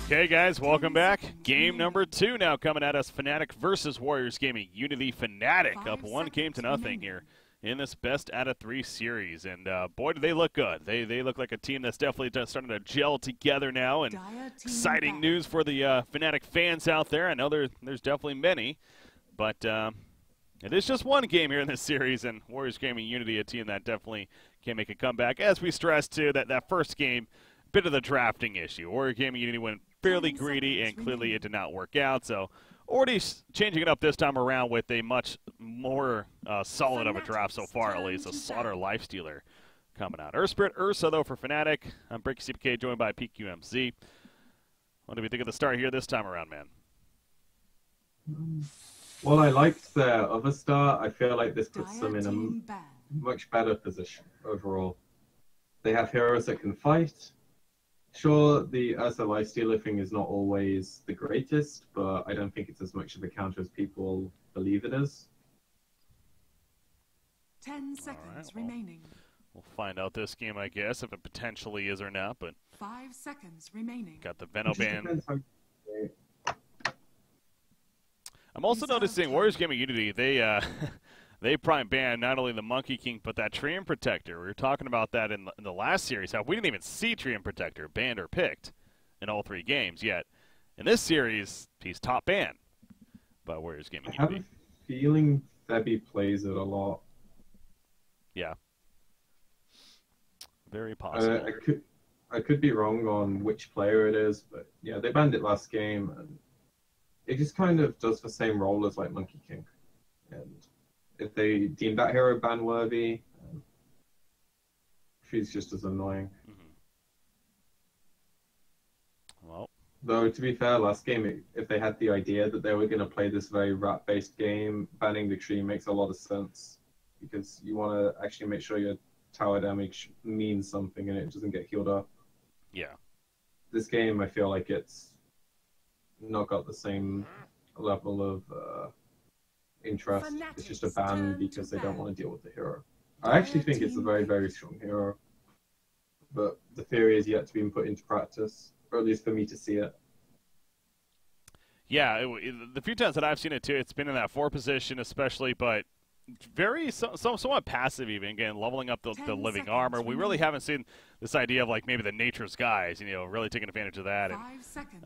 Okay, guys, welcome back. Game number 2 now coming at us. Fnatic versus Warriors Gaming.Unity. Fnatic up 1-0 here in this best out of 3 series. And boy, do they look good. They look like a team that's definitely starting to gel together now. And exciting news for the Fnatic fans out there. I know there's definitely many. But it is just one game here in this series. And Warriors Gaming.Unity, a team that definitely can make a comeback. As we stressed, too, that first game, bit of the drafting issue. Warriors Gaming.Unity went fairly greedy, and clearly it did not work out. So already changing it up this time around with a much more solid of a draft so far, at least. A Slaughter Lifestealer coming out. Earthspirit Ursa, though, for Fnatic. I'm Breaky CPK, joined by PQMZ. What do we think of the start here this time around, man? Well, I liked their other start. I feel like this puts them in a much better position overall. They have heroes that can fight. Sure, the Ursa Lifestealer thing is not always the greatest, but I don't think it's as much of a counter as people believe it is. 10 seconds remaining. We'll find out this game, I guess, if it potentially is or not, but 5 seconds remaining. Got the Veno ban. I'm also noticing Warriors Gaming.Unity, they prime banned not only the Monkey King, but that Treant Protector. We were talking about that in the last series, how we didn't even see Treant Protector banned or picked in all 3 games yet. In this series, he's top banned by Warriors Gaming.Unity. I have a feeling Febby plays it a lot. Yeah. Very possible. I could be wrong on which player it is, but yeah, they banned it last game, and it just kind of does the same role as like Monkey King. And if they deem that hero ban-worthy, she's just as annoying. Well, though, to be fair, last game, if they had the idea that they were going to play this very rat-based game, banning the tree makes a lot of sense, because you want to actually make sure your tower damage means something and it doesn't get healed up. Yeah. This game, I feel like it's not got the same level of interest. It's just a ban because they don't want to deal with the hero. I actually think it's a very, very strong hero, but the theory is yet to be put into practice, or at least for me to see it. Yeah, the few times that I've seen it too, it's been in that 4 position especially, but very somewhat passive even. Again, leveling up the living armor. We really haven't seen this idea of like maybe the Nature's Guys, you know, really taking advantage of that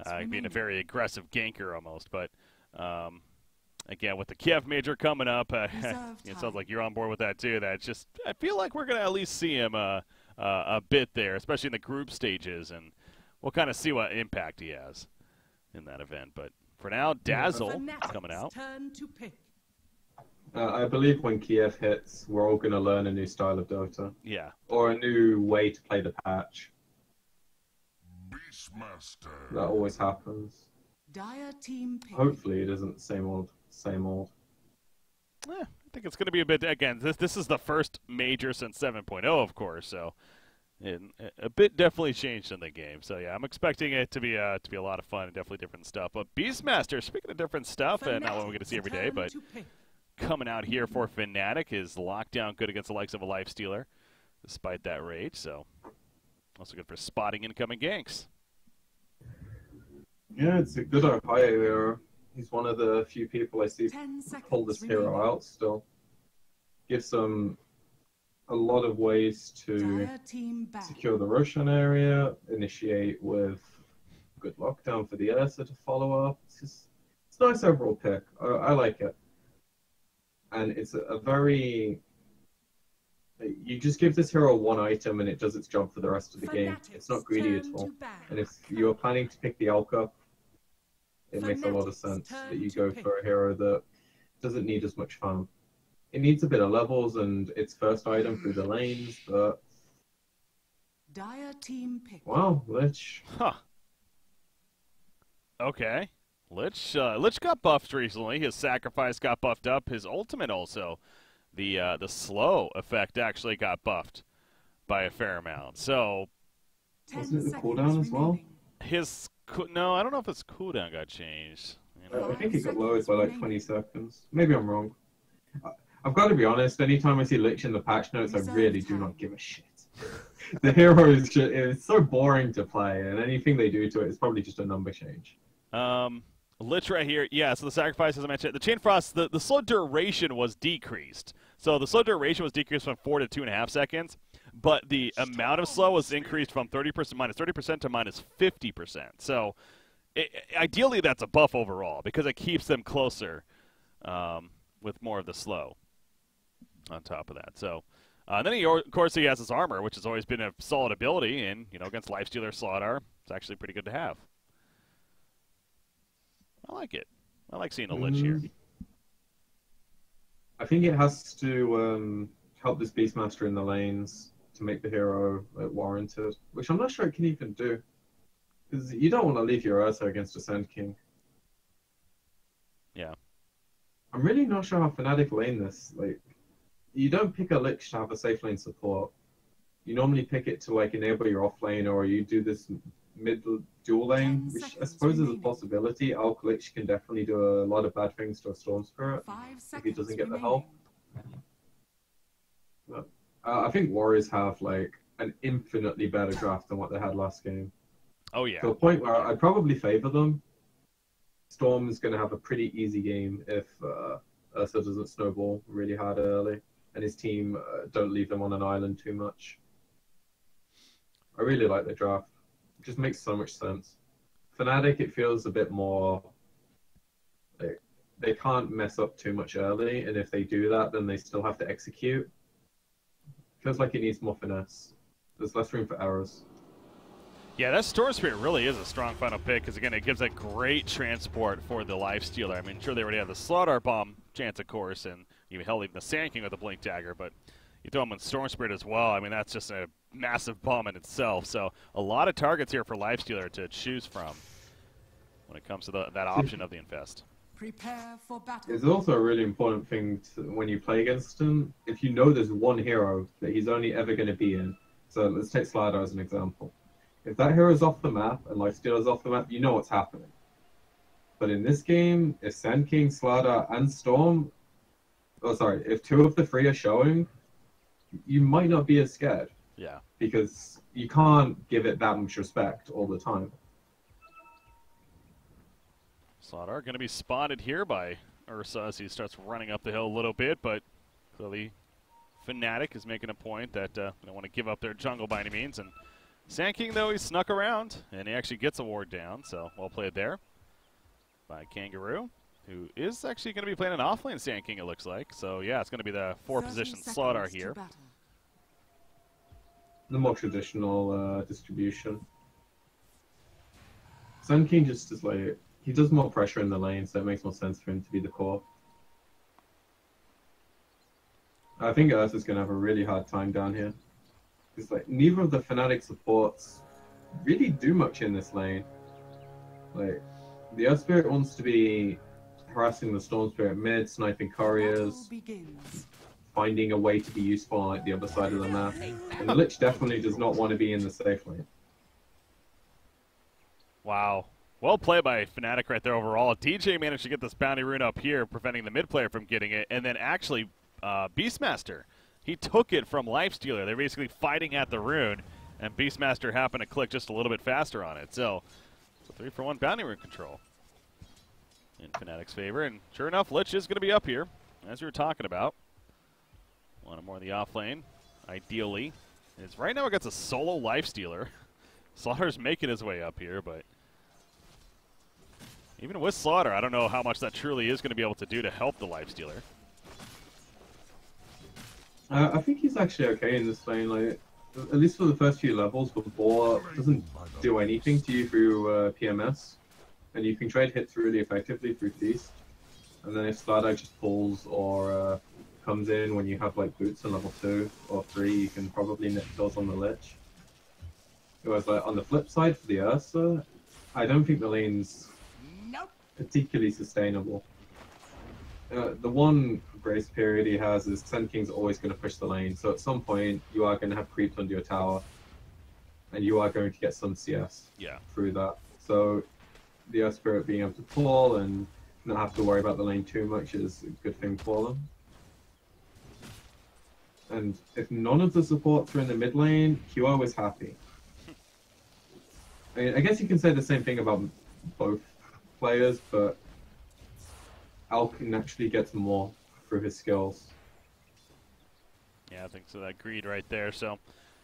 and being a very aggressive ganker almost. But again, with the Kiev Major coming up, it sounds like you're on board with that too. That's just, I feel like we're going to at least see him a bit there, especially in the group stages, and we'll kind of see what impact he has in that event. But for now, Dazzle coming out. I believe when Kiev hits, we're all going to learn a new style of Dota. Yeah. Or a new way to play the patch. Beastmaster. That always happens. Dire team pick. Hopefully it isn't same old, same old. I think it's going to be a bit, again, this is the first major since 7.0, of course, so a bit definitely changed in the game. So yeah, I'm expecting it to be a lot of fun and definitely different stuff. But Beastmaster, speaking of different stuff, and not what we're going to see every day, but coming out here for Fnatic is lockdown good against the likes of a Lifestealer, despite that rage. So also good for spotting incoming ganks. Yeah, it's a good Ohio hero. He's one of the few people I see pull this hero out still. Gives them a lot of ways to secure the Roshan area, initiate with good lockdown for the Ursa to follow up. It's a nice overall pick. I like it. And it's a very... You just give this hero one item and it does its job for the rest of the game. It's not greedy at all. And if you're planning to pick the Alka, it makes a lot of sense that you go for a hero that doesn't need as much farm. It needs a bit of levels and its first item through the lanes, but... Dire team pick. Wow, Lich. Huh. Okay. Lich got buffed recently. His sacrifice got buffed up. His ultimate also, the slow effect actually got buffed by a fair amount. So, wasn't it the cooldown as well? No, I don't know if his cooldown got changed. You know? I think it got lowered by like 20 seconds. Maybe I'm wrong. I've got to be honest. Anytime I see Lich in the patch notes, I really do not give a shit. The hero is just, it's so boring to play, and anything they do to it is probably just a number change. Lich right here. Yeah, so the sacrifice, as I mentioned, the Chain Frost, the slow duration was decreased. So the slow duration was decreased from 4 to 2.5 seconds, but the amount of slow was increased from 30% minus 30% to minus 50%. So ideally, that's a buff overall because it keeps them closer with more of the slow on top of that. So then of course he has his armor, which has always been a solid ability, and against Lifestealer Slardar, it's actually pretty good to have. I like it. I like seeing a Lich here. I think it has to help this Beastmaster in the lanes to make the hero warranted, which I'm not sure it can even do. Because you don't want to leave your Ursa against a Sand King. Yeah. I'm really not sure how Fnatic lane this. Like, you don't pick a Lich to have a safe lane support. You normally pick it to like enable your off lane, or you do this mid dual lane, which I suppose is a possibility. Alk Lich can definitely do a lot of bad things to a Storm Spirit if he doesn't get the help. But, I think Warriors have like an infinitely better draft than what they had last game. Oh yeah. To a point where I'd probably favor them. Storm is going to have a pretty easy game if Ursa doesn't snowball really hard early, and his team don't leave them on an island too much. I really like the draft. It just makes so much sense. Fnatic, it feels a bit more like they can't mess up too much early, and if they do that, then they still have to execute. Feels like it needs more finesse. There's less room for errors. Yeah, that Storm Spirit really is a strong final pick because, again, it gives a great transport for the Lifestealer. I mean, sure, they already have the Slardar Bomb chance, of course, and even the Sand King with the Blink Dagger, but you throw them in Storm Spirit as well. I mean, that's just a massive bomb in itself. So a lot of targets here for Lifestealer to choose from when it comes to that option of the Infest. Prepare for battle. It's also a really important thing when you play against him. If you know there's one hero that he's only ever going to be in, so let's take Slardar as an example. If that hero's off the map and Lifestealer's off the map, you know what's happening. But in this game, if Sand King, Slardar, and Storm, if 2 of the 3 are showing, you might not be as scared. Yeah. Because you can't give it that much respect all the time. Slardar going to be spotted here by Ursa as he starts running up the hill a little bit, but clearly Fnatic is making a point that they don't want to give up their jungle by any means. And Sand King, though, he snuck around, and he actually gets a ward down, so well played there by Kangaroo, who is actually going to be playing an offlane Sand King, it looks like. So, yeah, it's going to be the 4-position Slardar here. The more traditional distribution. Sand King just is like, he does more pressure in the lane, so it makes more sense for him to be the core. I think Ursa's going to have a really hard time down here. Because like, neither of the Fnatic supports really do much in this lane. Like, the Earth Spirit wants to be harassing the Storm Spirit mid, sniping couriers, finding a way to be useful on like, the other side of the map. And the Lich definitely does not want to be in the safe lane. Wow. Well played by Fnatic right there overall. DJ managed to get this bounty rune up here, preventing the mid player from getting it, and then actually Beastmaster, he took it from Lifestealer. They're basically fighting at the rune, and Beastmaster happened to click just a little bit faster on it. So, it's a 3-for-1 bounty rune control in Fnatic's favor, and sure enough, Lich is going to be up here, as we were talking about. Want him more in the off lane, ideally. It's right now against a solo Lifestealer. Slaughter's making his way up here, but even with Slaughter, I don't know how much that truly is going to be able to do to help the Lifestealer. I think he's actually okay in this lane. Like, at least for the first few levels, the ball doesn't do anything to you through PMS, and you can trade hits really effectively through Feast. And then if Slardar just pulls or comes in when you have like boots on level 2 or 3, you can probably net kills on the Lich. Whereas like, on the flip side for the Ursa, I don't think the lane's particularly sustainable. The one grace period he has is Sand King's always going to push the lane, so at some point you are going to have creeps under your tower, and you are going to get some CS through that. So the Earth Spirit being able to pull and not have to worry about the lane too much is a good thing for them. And if none of the supports are in the mid lane, QO is happy. I mean, I guess you can say the same thing about both players, but Alkin actually gets more through his skills. Yeah, I think so. That greed right there. So,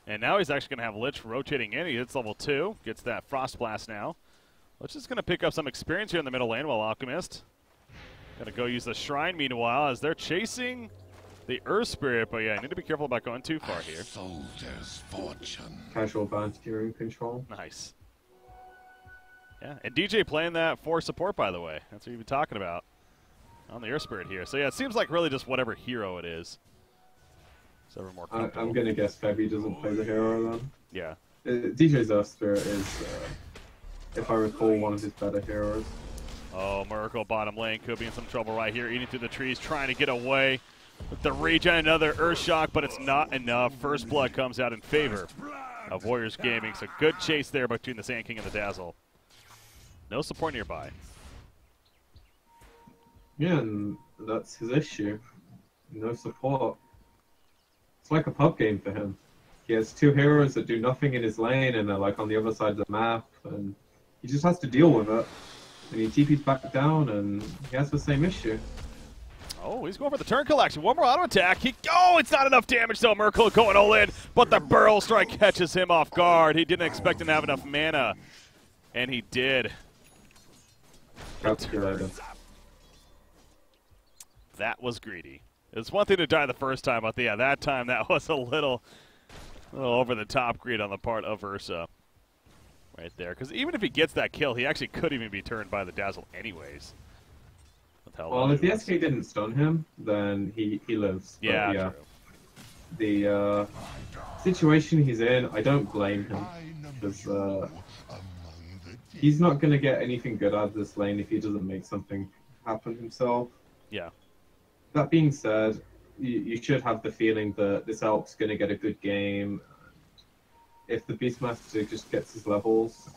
and now he's actually going to have Lich rotating in. He hits level 2, gets that Frost Blast now. Lich is going to pick up some experience here in the middle lane while Alchemist going to go use the Shrine meanwhile as they're chasing the Earth Spirit. But yeah, I need to be careful about going too far here. Soldier's fortune. Casual bounty control. Nice. Yeah, and DJ playing that for support, by the way. That's what you've been talking about on the Earth Spirit here. So yeah, it seems like really just whatever hero it is. So we're more I'm going to guess Febby doesn't play the hero then. Yeah. DJ's Earth Spirit is, if I recall, one of his better heroes. Oh, Miracle bottom lane could be in some trouble right here, eating through the trees, trying to get away with the regen, another Earth Shock, but it's not enough. First Blood comes out in favor of Warriors Gaming, so good chase there between the Sand King and the Dazzle. No support nearby. Yeah, and that's his issue. No support. It's like a pub game for him. He has two heroes that do nothing in his lane, and they're like on the other side of the map, and he just has to deal with it. And he TP's back down, and he has the same issue. Oh, he's going for the turn collection. One more auto attack. Oh, it's not enough damage, though. Merkel going all in, but the Burrow Strike catches him off guard. He didn't expect him to have enough mana, and he did. Calculated. That was greedy. It's one thing to die the first time, but yeah, that time that was a little over-the-top greed on the part of Ursa. Right there, because even if he gets that kill, he actually could even be turned by the Dazzle anyways. Well, if the SK didn't stun him, then he lives. But yeah, yeah. true. The situation he's in, I don't blame him. Because he's not going to get anything good out of this lane if he doesn't make something happen himself. Yeah. That being said, you should have the feeling that this Elk's going to get a good game. If the Beastmaster just gets his levels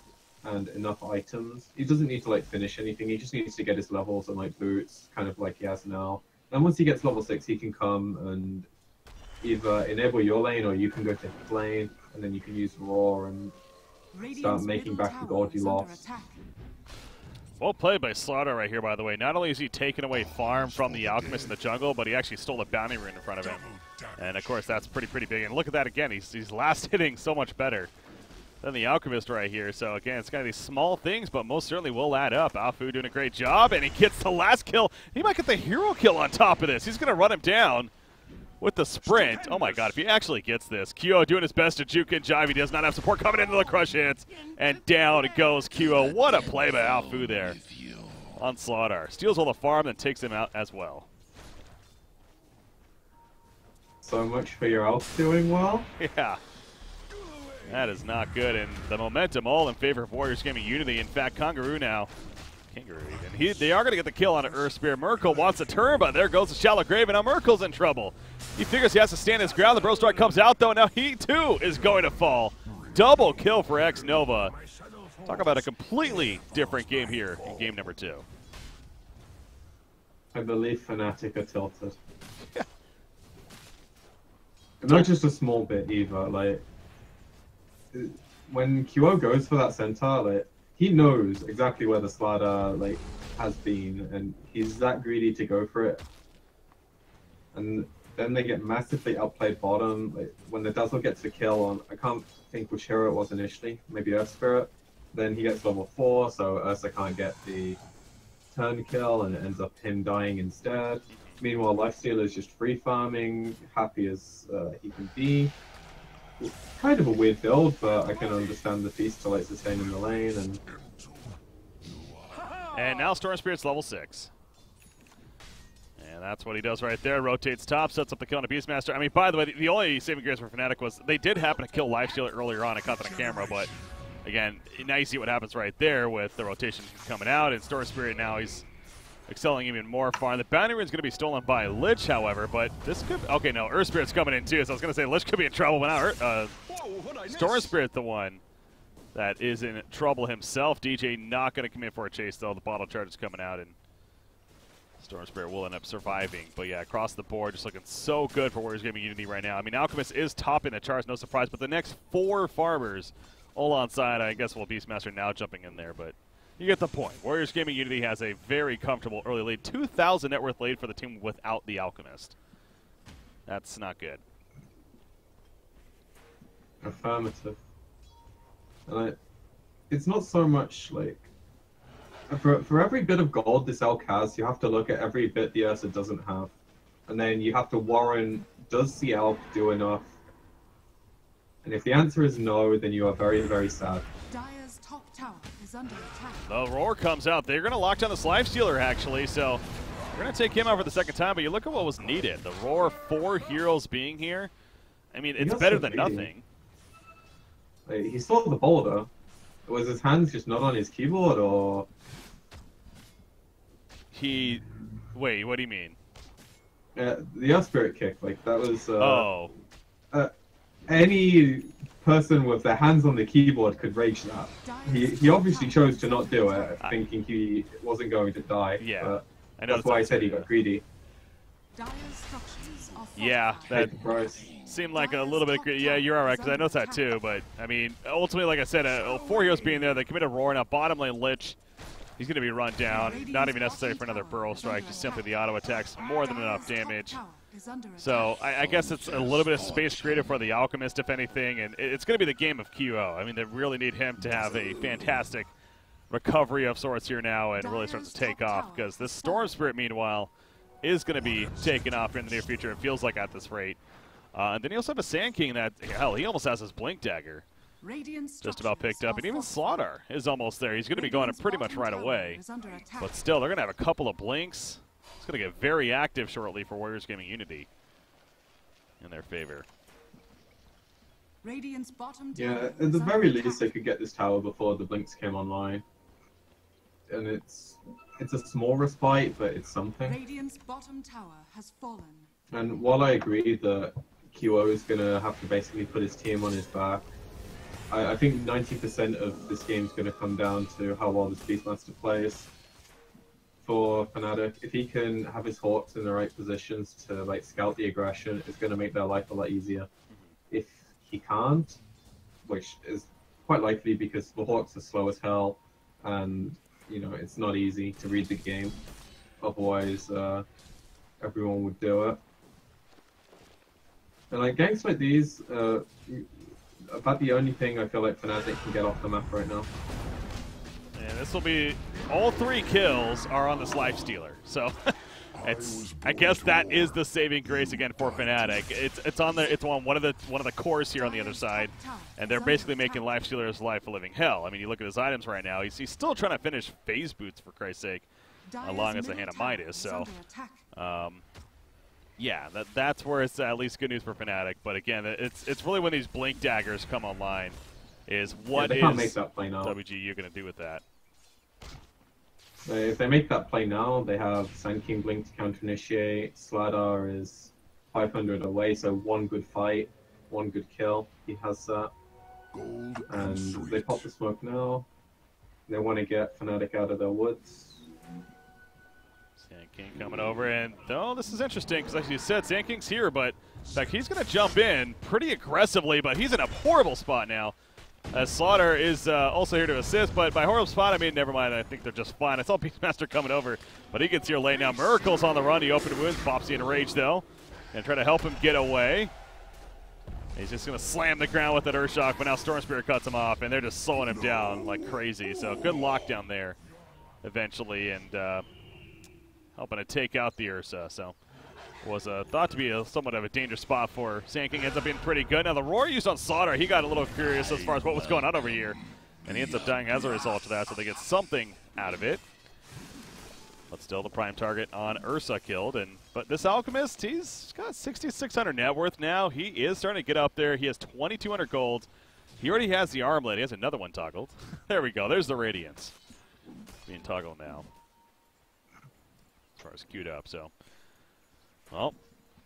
and enough items, he doesn't need to like finish anything. He just needs to get his levels and like boots, kind of like he has now. And once he gets level 6, he can come and either enable your lane or you can go to his lane, and then you can use Roar and start making back the gold you lost. Well played by Slaughter right here, by the way. Not only is he taking away farm from the Alchemist in the jungle, but he actually stole a bounty rune in front of him. And, of course, that's pretty big. And look at that again. He's last hitting so much better than the Alchemist right here. So, again, it's kind of these small things, but most certainly will add up. Alfu doing a great job, and he gets the last kill. He might get the hero kill on top of this. He's going to run him down with the sprint. Oh, my God, if he actually gets this. QO doing his best to juke and jive. He does not have support coming into the crush hits. And down goes QO. What a play by Alfu there on Slaughter. Steals all the farm and takes him out as well. So much for your Elf doing well. Yeah. That is not good. And the momentum all in favor of Warriors Gaming.Unity. In fact, Kangaroo now. Kangaroo even. They are going to get the kill on an Earth Spear. Merkel wants a turn, but there goes the Shallow Grave, and now Merkel's in trouble. He figures he has to stand his ground. The Burrow Strike comes out, though, and now he, too, is going to fall. Double kill for X-Nova. Talk about a completely different game here in game number 2. I believe Fnatic are tilted. Yeah. Not just a small bit either. Like, when QO goes for that centaur, like, he knows exactly where the Slaughter like has been, and he's that greedy to go for it. And then they get massively outplayed bottom. Like, when the Dazzle gets the kill on, I can't think which hero it was initially, maybe Earth Spirit. Then he gets level 4, so Ursa can't get the turn kill, and it ends up him dying instead. Meanwhile, Lifestealer is just free farming, happy as he can be. Kind of a weird build, but I can understand the Feast to like sustain in the lane. And now Storm Spirit's level 6. And that's what he does right there. Rotates top, sets up the kill on a Beastmaster. I mean, by the way, the only saving grace for Fnatic was they did happen to kill Lifestealer earlier on. I caught that on camera, but again, now you see what happens right there with the rotation coming out. And Storm Spirit now he's excelling even more far. The bounty rune is going to be stolen by Lich, however, but this could... Okay, no, Earth Spirit's coming in too, so I was going to say Lich could be in trouble, but now Storm Spirit the one that is in trouble himself. DJ not going to come in for a chase, though. The bottle charge is coming out, and Storm Spirit will end up surviving. But yeah, across the board, just looking so good for WarriorsGaming.Unity right now. I mean, Alchemist is topping the charts, no surprise. But the next 4 farmers all on side, I guess, well, Beastmaster now jumping in there. But you get the point. WarriorsGaming.Unity has a very comfortable early lead. 2,000 net worth lead for the team without the Alchemist. That's not good. Affirmative. And it's not so much like for every bit of gold this elk has, you have to look at every bit the Ursa doesn't have, and then you have to warrant, does the elk do enough? And if the answer is no, then you are very, very sad. Dire's top tower is under attack. The Roar comes out. They're going to lock down this Lifestealer, actually, so we're going to take him out for the second time, but you look at what was needed. The Roar, 4 heroes being here. I mean, it's better than nothing. Like, he saw the boulder. Was his hands just not on his keyboard, or...? Wait, what do you mean? The Earth Spirit kick, like, that was... oh. Any person with their hands on the keyboard could rage that. He obviously chose to not do it, thinking he wasn't going to die. Yeah. But that's why I said he got greedy. Yeah, that seemed like a little bit greedy. Yeah, you're all right, because I noticed that too. But, I mean, ultimately, like I said, 4 heroes being there, they committed Roar. Now, bottom lane Lich, he's going to be run down. Not even necessary for another Burrow Strike, just simply the auto attacks. More than enough damage. So, I guess it's a little bit of space created for the Alchemist, if anything. And it's going to be the game of QO. I mean, they really need him to have a fantastic recovery of sorts here now and really start to take off. Because this Storm Spirit, meanwhile, is going to be taken off in the near future. It feels like at this rate. And then you also have a Sand King that, hell, he almost has his Blink Dagger just about picked up. And even Slaughter is almost there. He's going to be going pretty much right away. But still, they're going to have a couple of Blinks. It's going to get very active shortly for Warriors.Gaming.Unity in their favor. Yeah, at the very least, they could get this tower before the Blinks came online. And it's a small respite, but it's something. Radiant's bottom tower has fallen. And while I agree that QO is going to have to basically put his team on his back, I think 90% of this game is going to come down to how well this Beastmaster plays. For Fnatic, if he can have his Hawks in the right positions to like scout the aggression, it's going to make their life a lot easier. If he can't, which is quite likely because the Hawks are slow as hell, and you know it's not easy to read the game. Otherwise, everyone would do it. And like ganks like these, about the only thing I feel like Fnatic can get off the map right now. And this will be all 3 kills are on this Lifestealer. So I guess that is the saving grace again for Fnatic. It's on one of the cores here on the other side, and they're basically making Lifestealer's life a living hell. I mean, you look at his items right now. He's still trying to finish phase boots for Christ's sake, along as the Hand of Might is. So. Yeah, that's where it's at least good news for Fnatic. But again, it's really when these Blink Daggers come online is what they can't make that play now. WG.U going to do with that. If they make that play now, they have Sand King Blink to counter-initiate. Sladar is 500 away, so 1 good fight, 1 good kill. He has that. And they pop the smoke now. They want to get Fnatic out of their woods. Sand King coming over, and this is interesting because, like you said, Sand King's here, but in fact, he's going to jump in pretty aggressively, but he's in a horrible spot now. As Slaughter is also here to assist, but by horrible spot, I mean, never mind, I think they're just fine. I saw Beastmaster coming over, but he gets here late now. Miracle's on the run, he opened wounds, Bopsy in a rage, though, and try to help him get away. He's just going to slam the ground with that Earthshock, but now Storm Spirit cuts him off, and they're just slowing him down like crazy. So good lockdown there eventually, and helping to take out the Ursa. So was thought to be somewhat of a dangerous spot for Sand King. Ends up being pretty good. Now the Roar used on Slaughter, he got a little curious as far as what was going on over here, and he ends up dying as a result of that, so they get something out of it. But still the prime target on Ursa killed. But this Alchemist, he's got 6,600 net worth now. He is starting to get up there. He has 2,200 gold. He already has the armlet. He has another one toggled. There we go. There's the Radiance being toggled now. As far as queued up, so. Well,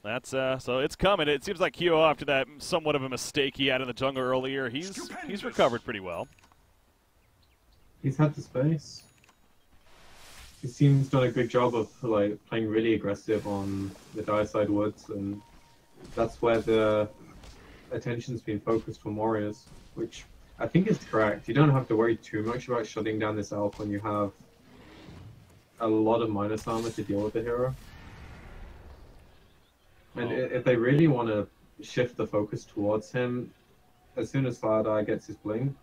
that's so it's coming. It seems like QO, after that somewhat of a mistake he had in the jungle earlier, he's recovered pretty well. He's had the space. his team's done a good job of like playing really aggressive on the dire side woods, and that's where the attention's been focused from Warriors, which I think is correct. You don't have to worry too much about shutting down this elf when you have a lot of minus armor to deal with the hero. And if they really want to shift the focus towards him, as soon as Slardar gets his blink,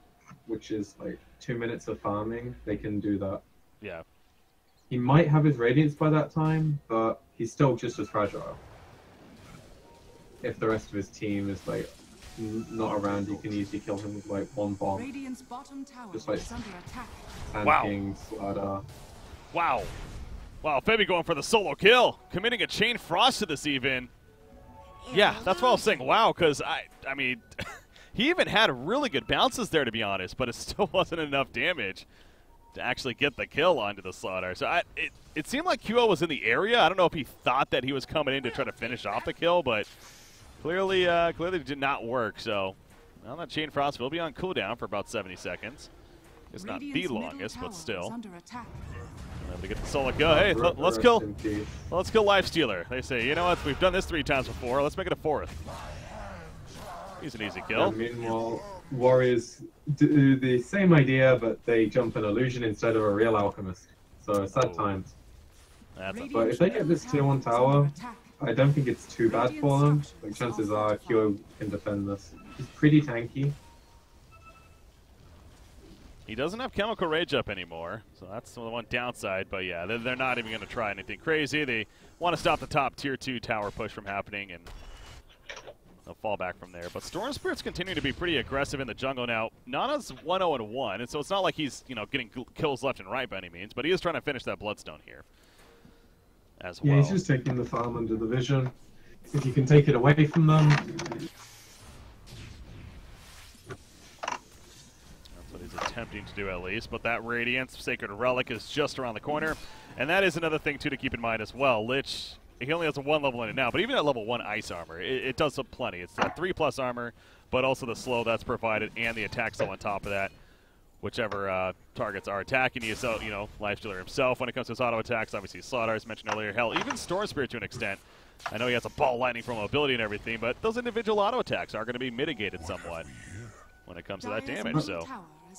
which is like 2 minutes of farming, they can do that. Yeah. He might have his Radiance by that time, but he's still just as fragile. If the rest of his team is like not around, you can easily kill him with like one bomb. Radiant's bottom tower Just like is under attack. tanking, Slardar. Wow. Wow, Febby going for the solo kill. Committing a chain frost to this even. Yeah, that's what I was saying. Wow, because I mean, he even had really good bounces there, to be honest, but it still wasn't enough damage to actually get the kill onto the Slaughter. So it seemed like QO was in the area. I don't know if he thought that he was coming in to try to finish off the kill, but clearly did not work. So now that Chain Frost will be on cooldown for about 70 seconds. It's not the longest, but still. And we get the solo kill. Hey, let's kill Lifestealer. They say, you know what? We've done this 3 times before. Let's make it a 4th. He's an easy kill. Meanwhile, Warriors do the same idea, but they jump an illusion instead of a real alchemist. So sad times. But if they get this tier 1 tower, I don't think it's too bad for them. Like, chances are QO can defend this. He's pretty tanky. He doesn't have Chemical Rage up anymore, so that's the one downside. But yeah, they're not even going to try anything crazy. They want to stop the top tier 2 tower push from happening, and they'll fall back from there. But Storm Spirit's continue to be pretty aggressive in the jungle now. Nana's 1-0-1, and so it's not like he's getting kills left and right by any means, but he is trying to finish that Bloodstone here as well. Yeah, he's just taking the farm under the vision. If you can take it away from them. Attempting to do at least, but that Radiance Sacred Relic is just around the corner, and that is another thing too to keep in mind as well. Lich, he only has a 1 level in it now, but even at level 1 ice armor, it does plenty. It's that 3+ armor, but also the slow that's provided and the attack slow on top of that, whichever targets are attacking you. So Lifestealer himself, when it comes to his auto attacks, obviously Slaughter as mentioned earlier, hell, even Storm Spirit to an extent. I know he has a ball lightning from mobility and everything, but those individual auto attacks are going to be mitigated somewhat when it comes to that damage. So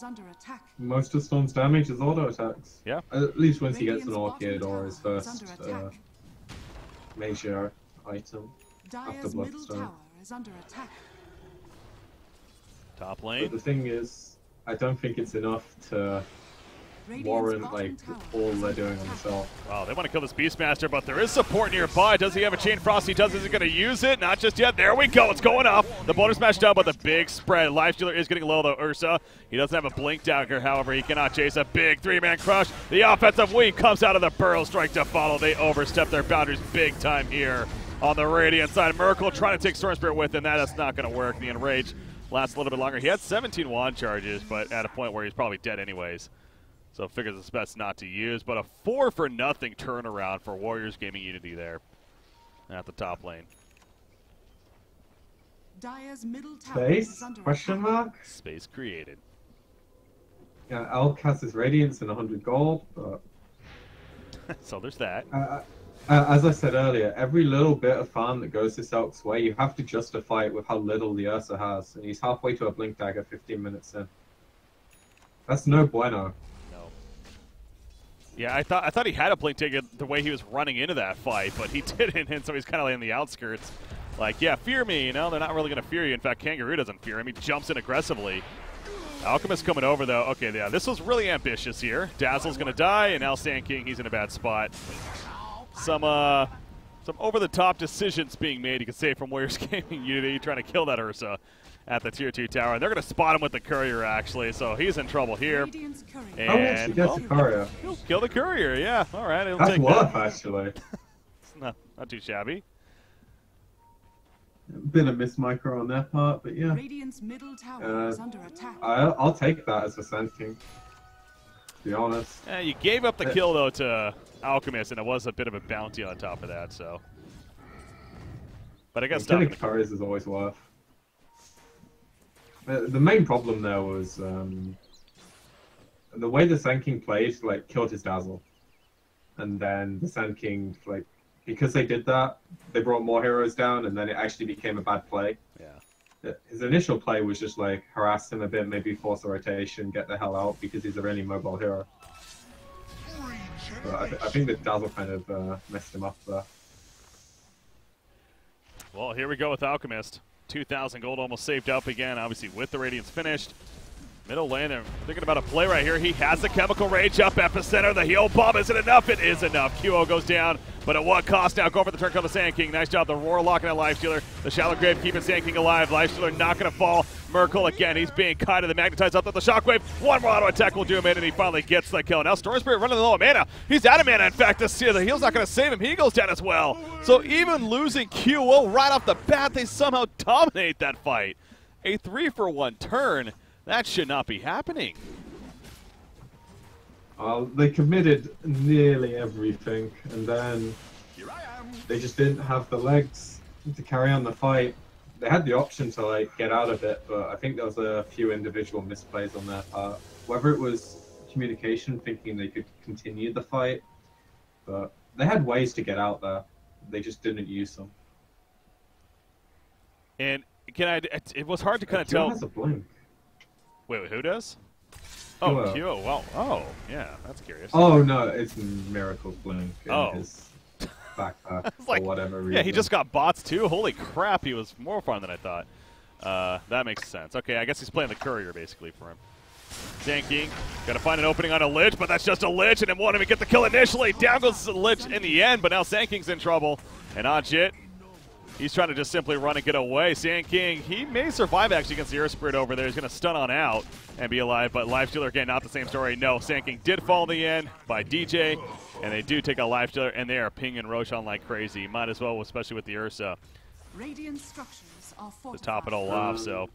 under attack. Most of Storm's damage is auto attacks. Yeah. At least once he gets an Orchid or his first major item after Bloodstone. Top lane. But the thing is, I don't think it's enough to warrant like all they're doing on himself. Wow, they want to kill this Beastmaster, but there is support nearby. Does he have a Chain Frost? He does. Is he going to use it? Not just yet. There we go. It's going up. The bonus smash down, but the big spread. Lifestealer is getting low, though. Ursa. He doesn't have a Blink Dagger, however, he cannot chase a big 3-man crush. The offensive wing comes out of the Burrow Strike to follow. They overstep their boundaries big time here on the Radiant side. Miracle trying to take Storm Spirit with him. That's not going to work. The Enrage lasts a little bit longer. He had 17 wand charges, but at a point where he's probably dead anyways. So figures it's best not to use, but a 4-0 turnaround for WarriorsGaming.Unity there at the top lane. Space? Question mark? Space created. Yeah, Elk has his Radiance and 100 gold, but... So there's that. As I said earlier, every little bit of farm that goes this Elk's way, you have to justify it with how little the Ursa has, and he's halfway to a Blink Dagger 15 minutes in. That's no bueno. Yeah, I thought he had a Blink Dagger the way he was running into that fight, but he didn't, and so he's kind of like in the outskirts. Like, yeah, fear me, they're not really going to fear you. In fact, Kangaroo doesn't fear him. He jumps in aggressively. Alchemist coming over, though. Okay, yeah, this was really ambitious here. Dazzle's going to die, and now Sand King, he's in a bad spot. Some over-the-top decisions being made, you could say, from WarriorsGaming.Unity, trying to kill that Ursa at the tier 2 tower. And they're going to spot him with the courier, actually, so he's in trouble here. And the courier. He'll kill the courier, yeah. All right, it'll That's take worth, that. actually. It's not too shabby. Bit of miss micro on their part, but yeah. I'll take that as a Sand King, to be honest. You gave up the kill, though, to Alchemist, and it was a bit of a bounty on top of that, so. But I guess killing couriers is always worth. The main problem there was the way the Sand King played, like, killed his Dazzle. and then the Sand King, like, because they did that, they brought more heroes down, and then it actually became a bad play. Yeah. His initial play was just like harass him a bit, maybe force a rotation, get the hell out because he's a really mobile hero. But I think the Dazzle kind of messed him up there. Well, here we go with Alchemist. 2,000 gold almost saved up again, obviously with the Radiance finished. Middle lane, they're thinking about a play right here. He has the Chemical Rage up epicenter. The heal bomb isn't enough. It is enough. Q.O. goes down, but at what cost now? Go for the turn kill the Sand King. Nice job. The Roar locking a Lifestealer. The Shallow Grave keeping Sand King alive. Lifestealer not going to fall. Merkle again. He's being kind of the magnetized up with the Shockwave. One more auto attack will do him in, and he finally gets the kill. Now Storm Spirit running low on mana. He's out of mana. In fact, the heal's not going to save him. He goes down as well. So even losing Q.O. right off the bat, they somehow dominate that fight. A 3-for-1 turn. That should not be happening. They committed nearly everything, and then they just didn't have the legs to carry on the fight. They had the option to like get out of it, but I think there was a few individual misplays on their part. Whether it was communication, thinking they could continue the fight, but they had ways to get out there. They just didn't use them. And it was hard to kind of Q.O. tell. has a blink. Wait, who does? Oh, Q.O. Q.O. Well, oh, yeah, that's curious. Oh no, it's Miracle's blink in his backpack like, for whatever reason. Yeah, he just got bots too. Holy crap, he was more fun than I thought. That makes sense. Okay, I guess he's playing the courier basically for him. Sand King, gotta find an opening on a Lich, but that's just a Lich, and it won't even get the kill initially. Down goes the Lich in the end, but now Sand King's in trouble. And Ajit, he's trying to just simply run and get away. Sand King, he may survive actually against the Earth Spirit over there. He's going to stun on out and be alive, but Lifestealer, again, not the same story. No, Sand King did fall in the end by DJ, and they do take a Lifestealer, and they are pinging Roshan like crazy. Might as well, especially with the Ursa, Radiant structures are to top it all off, so.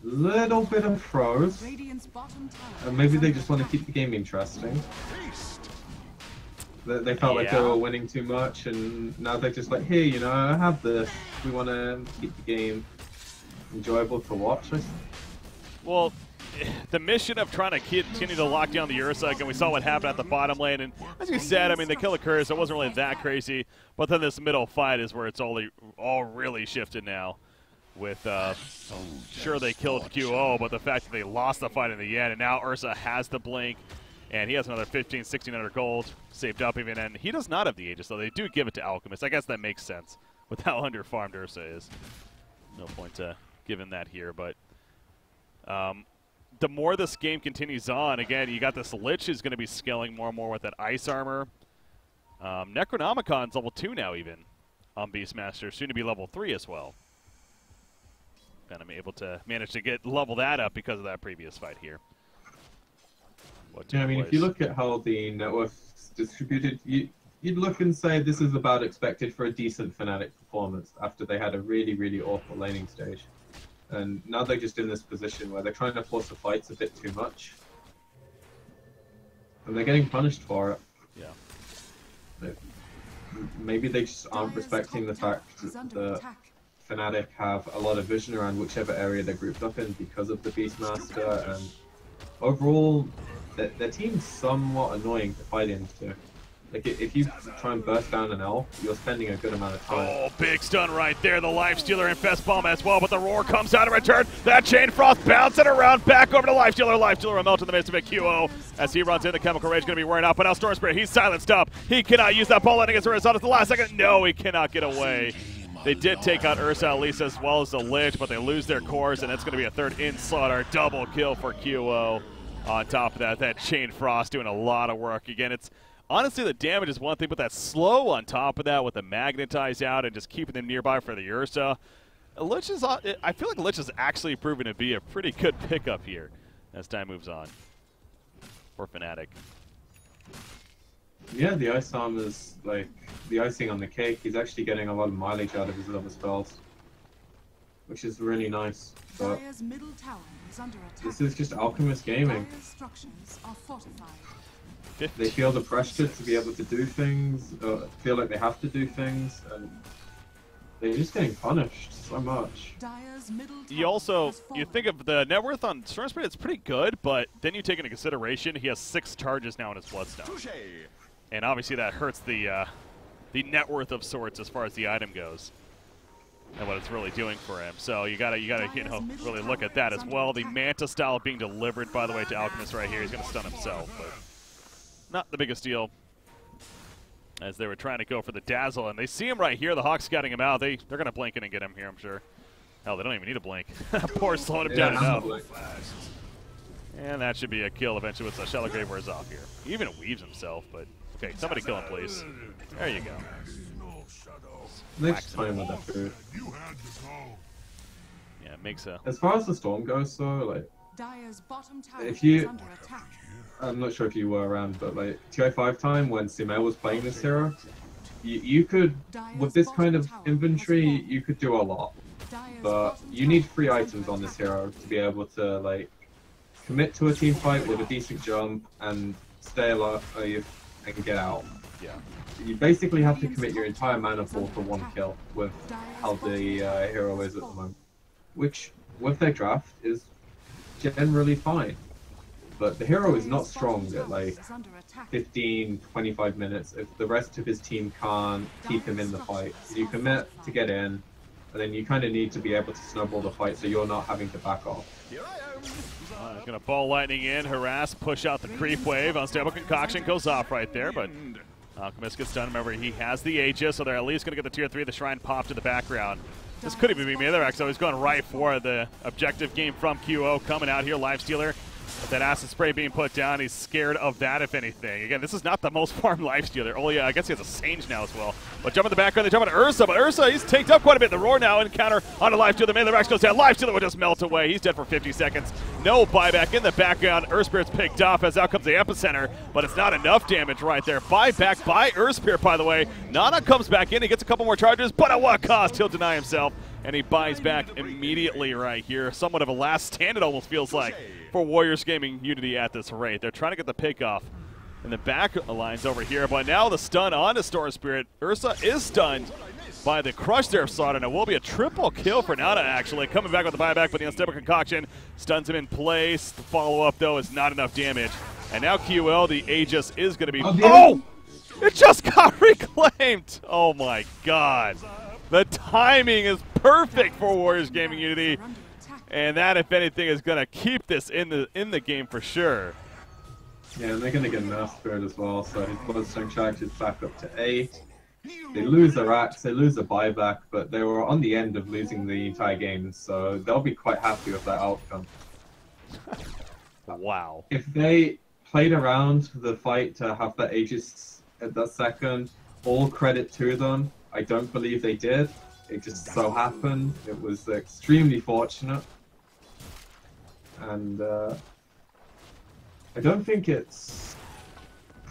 Little bit of froze. Radiant's bottom tower And maybe is they under just want to attack. keep the game interesting. They felt like they were winning too much, and now they're just like, hey, you know, I have this. We want to keep the game enjoyable to watch. Well, the mission of trying to continue to lock down the Ursa, and we saw what happened at the bottom lane, and as you said, I mean, the kill occurs, so it wasn't really that crazy, but then this middle fight is where it's all really shifted now. With, sure, they killed Q.O., but the fact that they lost the fight in the end, and now Ursa has the blink, and he has another 1,600 gold saved up even, and he does not have the Aegis, so they do give it to Alchemist. I guess that makes sense with how under-farmed Ursa is. No point to giving that here, but the more this game continues on, again, you got this Lich who's going to be scaling more and more with that ice armor. Necronomicon's level 2 now even on Beastmaster, soon to be level 3 as well. And I'm able to manage to level that up because of that previous fight here. Yeah, I mean, if you look at how the network's distributed, you'd look and say this is about expected for a decent Fnatic performance after they had a really, really awful laning stage. And now they're just in this position where they're trying to force the fights a bit too much. And they're getting punished for it. Yeah. Maybe they just aren't respecting the fact that Fnatic have a lot of vision around whichever area they're grouped up in because of the Beastmaster, and overall, their team's somewhat annoying to fight into. Like, if you try and burst down an elf, you're spending a good amount of time. Oh, big stun right there. The Lifestealer Infest Bomb as well, but the Roar comes out in return. That Chain Frost bouncing around, back over to Lifestealer. Lifestealer will melt in the midst of it. Q.O. as he runs in, the Chemical Rage going to be wearing out, but now Storm Spirit, he's silenced up. He cannot use that ball landing against Ursa at the last second. No, he cannot get away. They did take out Ursa at least as well as the Lich, but they lose their cores, and it's going to be a third Inslaughter. Double kill for Q.O. On top of that, that Chain Frost doing a lot of work. Again, it's honestly the damage is one thing, but that slow on top of that with the Magnetize out and just keeping them nearby for the Ursa. Lich is, I feel like Lich has actually proven to be a pretty good pickup here as time moves on for Fnatic. Yeah, the ice arm is like the icing on the cake. He's actually getting a lot of mileage out of his other spells, which is really nice. But Dire's middle tower is under attack. this is just Alchemist gaming. Dire's structures are fortified. They feel the pressure to be able to do things, feel like they have to do things, and they're just getting punished so much. Dire's middle You tower also, has you fallen. think of the net worth on Storm Spirit, it's pretty good, but then you take into consideration he has 6 charges now in his Bloodstone. And obviously that hurts the net worth of sorts as far as the item goes. And what it's really doing for him. So you gotta really look at that as well. The Manta style being delivered, by the way, to Alchemist right here. He's gonna stun himself, but not the biggest deal. As they were trying to go for the Dazzle, and they see him right here. The Hawks scouting him out. They're gonna blink in and get him here, I'm sure. Hell, they don't even need a blink. Poor slowing him down enough. And that should be a kill eventually once Shallow Grave wears off here. He even weaves himself, but okay, somebody kill him, please. There you go. Next time with that food. Yeah, it makes a... As far as the storm goes, though, like, Dire's bottom tower if you- is under attack. I'm not sure if you were around, but like TI5 time when Simel was playing this hero, you could, with this kind of inventory, you could do a lot. Dire's But bottom you need tower 3 is under items on this attack. hero to be able to like commit to a team fight with a decent jump and stay alive and get out. Yeah. You basically have to commit your entire mana pool for 1 kill with how the hero is at the moment, which with their draft is generally fine. But the hero is not strong at like 15, 25 minutes if the rest of his team can't keep him in the fight. You commit to get in, and then you kind of need to be able to snowball the fight so you're not having to back off. He's gonna ball lightning in, harass, push out the creep wave. Unstable Concoction goes off right there, but Alchemist gets done. Remember, he has the Aegis, so they're at least gonna get the tier 3. The Shrine popped in the background. This could even be Mitherrax, so he's going right for the objective game from QO coming out here. Lifestealer. With that acid spray being put down, he's scared of that, if anything. Again, this is not the most farmed lifestealer. Oh, yeah, I guess he has a Sage now as well. But jump in the background, they jump on Ursa, but Ursa, he's tanked up quite a bit. The Roar now, encounter on a Lifestealer. Mitherrax goes down. Lifestealer will just melt away. He's dead for 50 seconds. No buyback in the background. Earthspirit's picked off as out comes the Epicenter, but it's not enough damage right there. Buyback by Earthspirit, by the way. Nana comes back in. He gets a couple more charges, but at what cost? He'll deny himself. And he buys back immediately right here. Somewhat of a last stand, it almost feels like, for Warriors Gaming Unity at this rate. They're trying to get the pick off in the back lines over here, but now the stun on the Storm Spirit. Ursa is stunned by the Crush there of Sod, and it will be a triple kill for Nana, actually. Coming back with the buyback, but the Unstable Concoction stuns him in place. The follow-up, though, is not enough damage. And now QL, the Aegis, is going to be... Oh! It just got reclaimed! Oh, my God. The timing is perfect for Warriors Gaming Unity, and that, if anything, is going to keep this in the game for sure. Yeah, and they're going to get nerf spirit as well, so his Bloodstone charge is back up to 8. They lose their axe, they lose the buyback, but they were on the end of losing the entire game, so they'll be quite happy with that outcome. Wow. If they played around the fight to have that Aegis at that second, all credit to them. I don't believe they did. It just so happened. It was extremely fortunate. And I don't think it's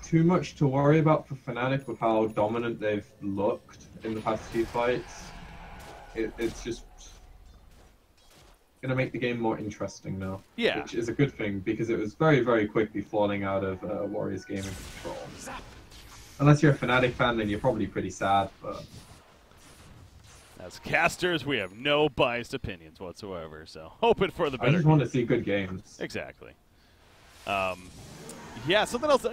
too much to worry about for Fnatic with how dominant they've looked in the past few fights. It's just going to make the game more interesting now. Yeah. Which is a good thing, because it was very, very quickly falling out of Warriors Gaming control. Unless you're a Fnatic fan, then you're probably pretty sad, but... As casters, we have no biased opinions whatsoever, so hoping for the better. I just want to see good games. Exactly. Yeah, something else.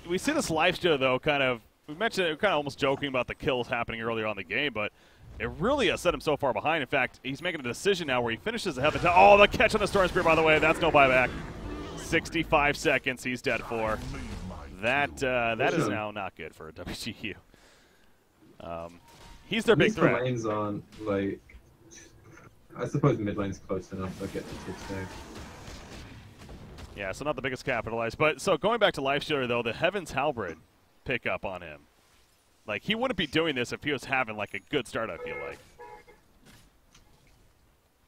We see this Lifestealer, though, kind of... We mentioned it, we're kind of almost joking about the kills happening earlier on in the game, but it really has set him so far behind. In fact, he's making a decision now where he finishes ahead of the... Oh, the catch on the Storm Spear, by the way. That's no buyback. 65 seconds he's dead for. That is now not good for WG.U. He's their big threat. The lanes aren't, like... I suppose mid lane's close enough to get to tier 2. Yeah, so not the biggest capitalized. But, so going back to Lifestealer, though, the Heaven's Halberd pickup on him. Like, he wouldn't be doing this if he was having, like, a good start, I feel like.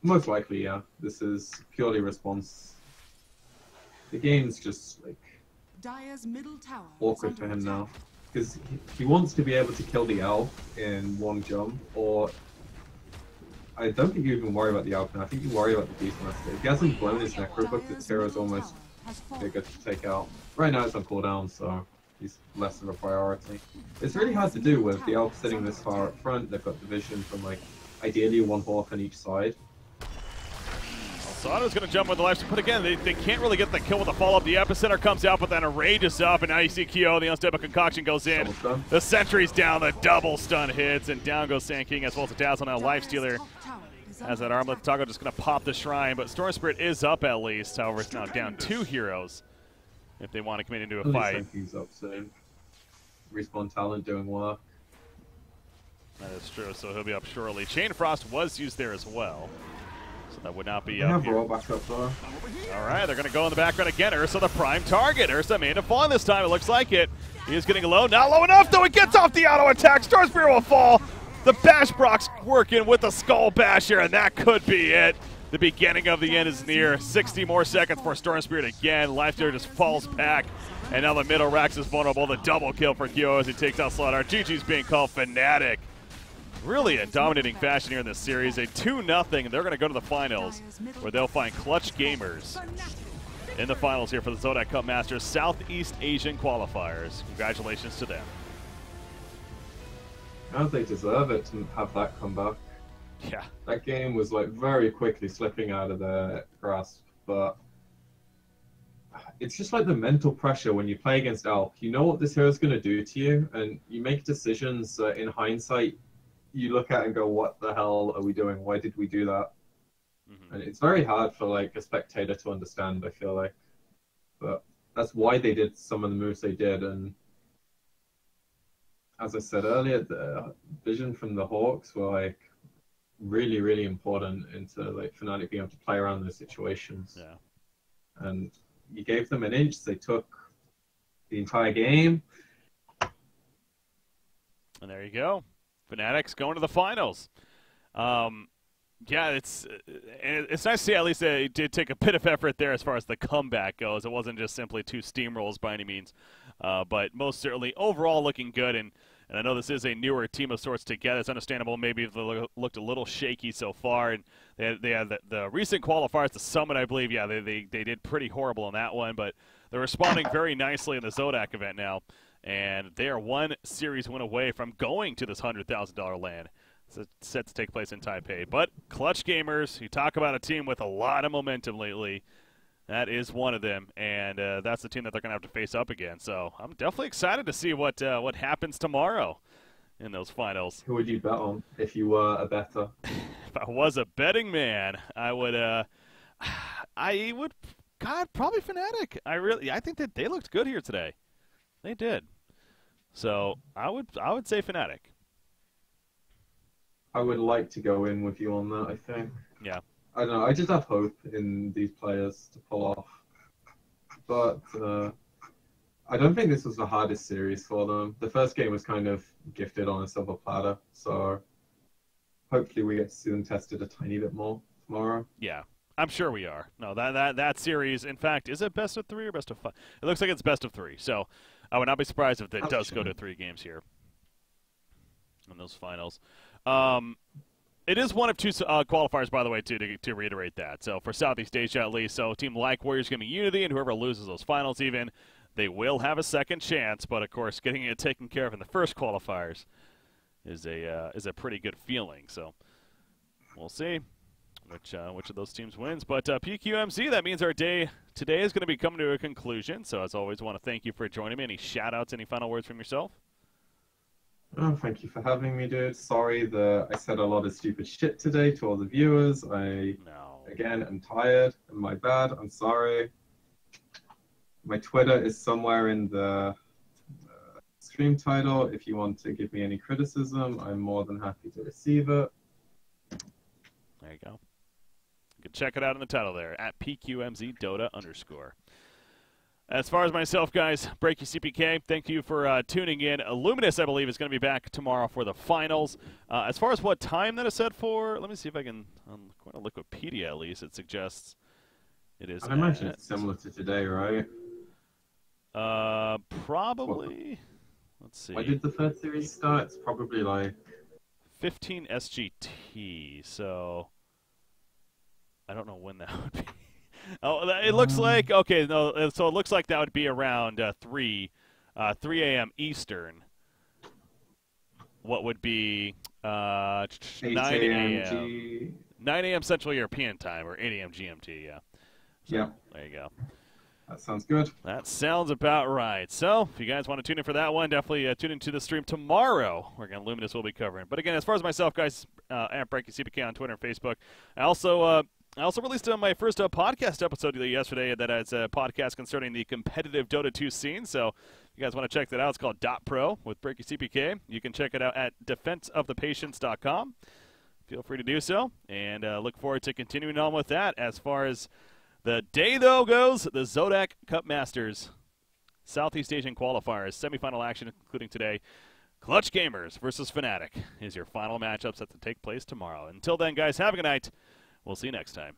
Most likely, yeah. This is purely response. The game's just, like... Dire's middle tower awkward for him now. Because he wants to be able to kill the elf in one jump, or... I don't think you even worry about the Alpine, I think you worry about the Beastmaster. If he hasn't blown his Necrobook, this hero's almost bigger to take out. Right now it's on cooldown, so he's less of a priority. It's really hard to do with the elf sitting this far up front. They've got division from like ideally one Hawk on each side. Sato's going to jump with the life, but again, they can't really get the kill with the follow-up. The epicenter comes out, but then a rage is up, and now you see Kyo, the unstable concoction goes in. The sentry's down, the double stun hits, and down goes Sand King as well as a Dazzle. Now Lifestealer has that armlet. Taco just going to pop the shrine, but Storm Spirit is up at least. However, it's now down 2 heroes if they want to commit into a fight. He's up soon. Respawn talent doing work. That is true, so he'll be up shortly. Chain Frost was used there as well. So that would not be up up here. Back up though. All right, they're going to go in the background again. Ursa the prime target. Ursa made a fall this time. It looks like it. He is getting low. Not low enough, though. He gets off the auto attack. Star Spear will fall. The Bash Brock's working with the Skull Bash here, and that could be it. The beginning of the end is near. 60 more seconds for Storm Spirit again. Lifestealer just falls back, and now the middle Rax is vulnerable. The double kill for Kyo as he takes out Slaughter. GG's being called Fnatic. Really a dominating fashion here in this series. A 2-0, and they're going to go to the finals, where they'll find Clutch Gamers in the finals here for the ZOTAC Cup Masters Southeast Asian qualifiers. Congratulations to them. I don't think they deserve it to have that comeback. Yeah. That game was like very quickly slipping out of their grasp, but it's just like the mental pressure when you play against Elk. You know what this hero's going to do to you, and you make decisions in hindsight you look at and go, what the hell are we doing? Why did we do that? And it's very hard for like a spectator to understand, I feel like. But that's why they did some of the moves they did. And as I said earlier, the vision from the Hawks were like really, really important into like Fnatic being able to play around those situations. Yeah. And you gave them an inch, they took the entire game. And there you go. Fnatic's going to the finals. Yeah, it's nice to see at least they did take a bit of effort there as far as the comeback goes. It wasn't just simply 2 steamrolls by any means, but most certainly overall looking good. And I know this is a newer team of sorts together. It's understandable maybe they looked a little shaky so far. And they had the recent qualifiers, the Summit, I believe. Yeah, they did pretty horrible in that one, but they're responding very nicely in the ZOTAC event now. And they are 1 series win away from going to this $100,000 land. It's set to take place in Taipei. But Clutch Gamers, you talk about a team with a lot of momentum lately. That is one of them, and that's the team that they're going to have to face up again. So I'm definitely excited to see what happens tomorrow in those finals. Who would you bet on if you were a bettor? If I was a betting man, I would probably Fnatic. I think that they looked good here today. They did. So I would say Fnatic. I would like to go in with you on that, I think. Yeah. I don't know, I just have hope in these players to pull off. But I don't think this was the hardest series for them. The first game was kind of gifted on a silver platter, so hopefully we get to see them tested a tiny bit more tomorrow. Yeah. I'm sure we are. No, that series, in fact, is it best of 3 or best of 5? It looks like it's best of 3. So I would not be surprised if it does go to 3 games here in those finals. It is one of 2 qualifiers, by the way, too, to reiterate that. So for Southeast Asia, at least, so a team like WarriorsGaming.Unity and whoever loses those finals even, they will have a second chance. But, of course, getting it taken care of in the first qualifiers is a pretty good feeling. So we'll see which of those teams wins. But PQMZ, that means our day today is going to be coming to a conclusion. So as always, I want to thank you for joining me. Any shout-outs, any final words from yourself? Oh, thank you for having me, dude. Sorry that I said a lot of stupid shit today to all the viewers. Again, I'm tired. My bad. I'm sorry. My Twitter is somewhere in the stream title. If you want to give me any criticism, I'm more than happy to receive it. There you go. You can check it out in the title there, at PQMZ_Dota_. As far as myself, guys, Breaky CPK, thank you for tuning in. Illuminous, I believe, is going to be back tomorrow for the finals. As far as what time that is set for, let me see if I can, on Wikipedia at least, it suggests it is. I imagine it's similar to today, right? Probably. Let's see. Why did the first series start? It's probably like 15 SGT, so I don't know when that would be. Oh, it looks like, okay, no, so it looks like that would be around 3 3 a.m. Eastern. What would be 9 a.m. 9 a.m. Central European Time, or 8 a.m. GMT, yeah. So, Yeah. there you go. That sounds good. That sounds about right. So, if you guys want to tune in for that one, definitely tune into the stream tomorrow. We're going to Luminous will be covering. But again, as far as myself, guys, at BreakyCPK on Twitter and Facebook. I also released my first podcast episode yesterday that is a podcast concerning the competitive Dota 2 scene. So, if you guys want to check that out, it's called .pro with BreakyCPK. You can check it out at defenseofthepatience.com. Feel free to do so, and look forward to continuing on with that. As far as the day, though, goes, the ZOTAC Cup Masters Southeast Asian Qualifiers semifinal action, including today. Clutch Gamers versus Fnatic is your final matchup set to take place tomorrow. Until then, guys, have a good night. We'll see you next time.